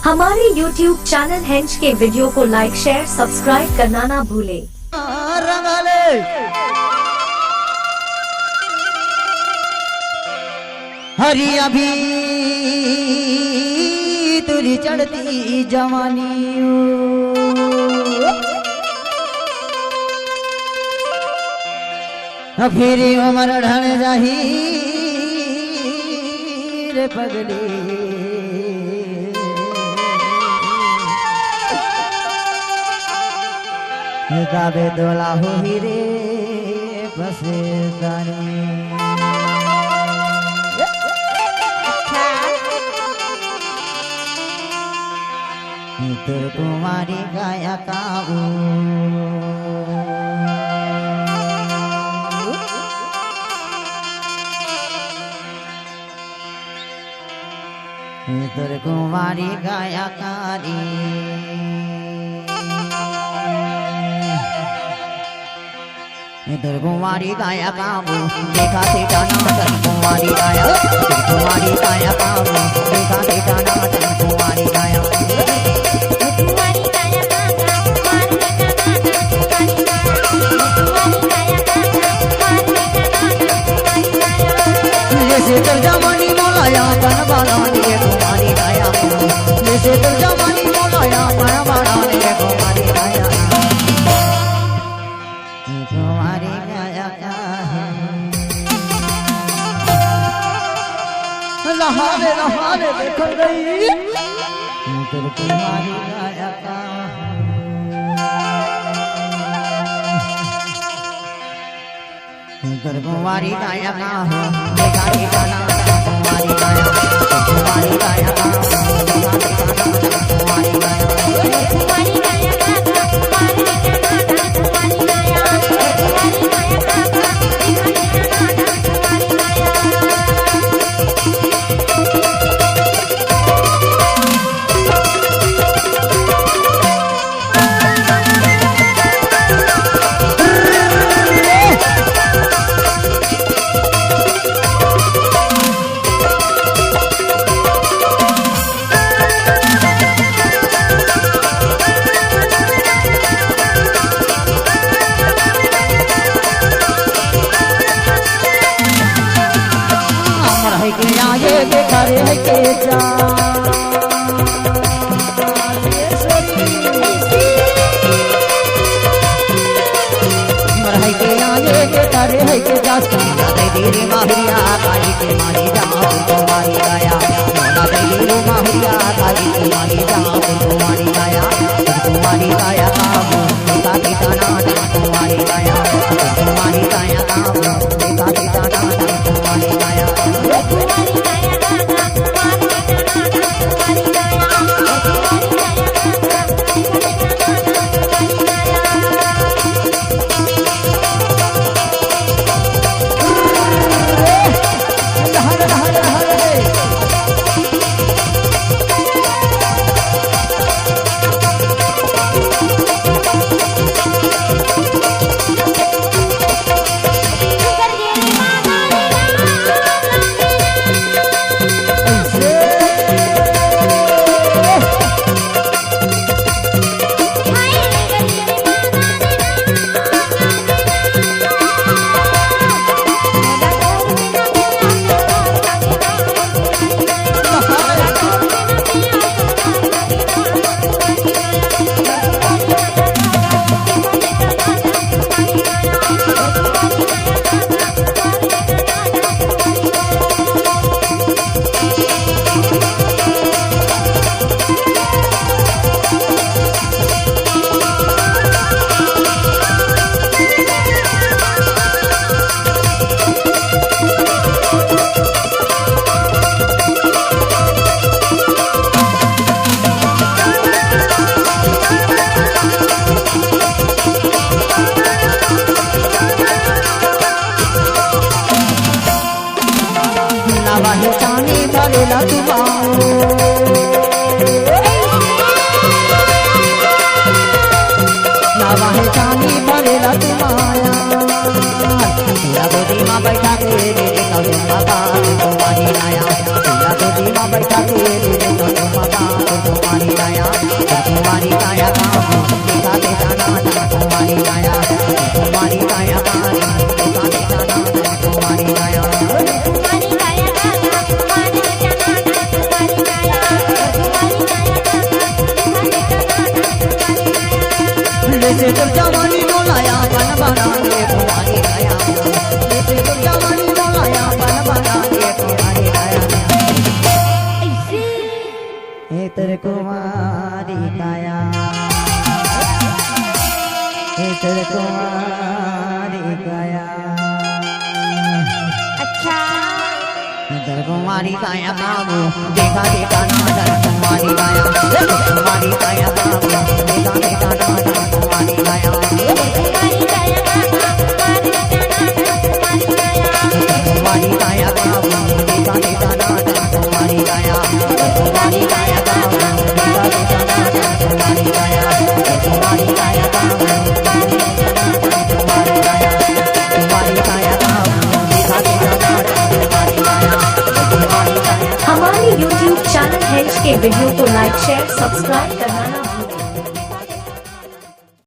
हमारे YouTube channel हेंच के वीडियो को लाइक शेयर सब्सक्राइब करना ना भूले। हरी अभी तुरी चढ़ती जवानी फिर उम्र ढल जाही रे पगली दाबे दोला हो ही रे बसे दानी तुर कुमारी गाया काबू तुर कुमारी गाया कारी तुर कुमारी गाया काबू देखा थे जाना तुर कुमारी गाया कुमारी गाया काबू देखा थे जाना तुर कुमारी गाया जैसे तर जवानी मोलाया कन बाला ने कुमारी गाया जैसे तर जवानी मोलाया कन बाला ने कुमारी गाया लहारे देख गई तुर कुमारी गाया तुर कुमारी गाया देखा ठिकाना कुमारी गाया कुमारी गाया कुमारी करे है के जा मरहई के आगे के करे है के जा सोना दे रे माहिया काली के मारी जा कुमारी गाया सोना दे रे माहिया काली के मारी जा कुमारी गाया काबू देखा ठिकाना कुमारी गाया कुमारी गाया काबू देखा ठिकाना कुमारी गाया हेतर कुमारी काया हेतर कुमारी काया अच्छा हेतर कुमारी काया बाबू देखा देखा नादर कुमारी काया कुमारी काया बाबू देखा देखा नादर कुमारी काया कुमारी काया कुमारी काया बाबू देखा देखा नादर कुमारी काया कुमारी काया बाबू देखा देखा नादर कुमारी काया कुमारी काया बाबू कुमारी काया बाबू देखा देखा नादर कुमारी काया हमारे YouTube चैनल हेंच के वीडियो को लाइक शेयर सब्सक्राइब करना ना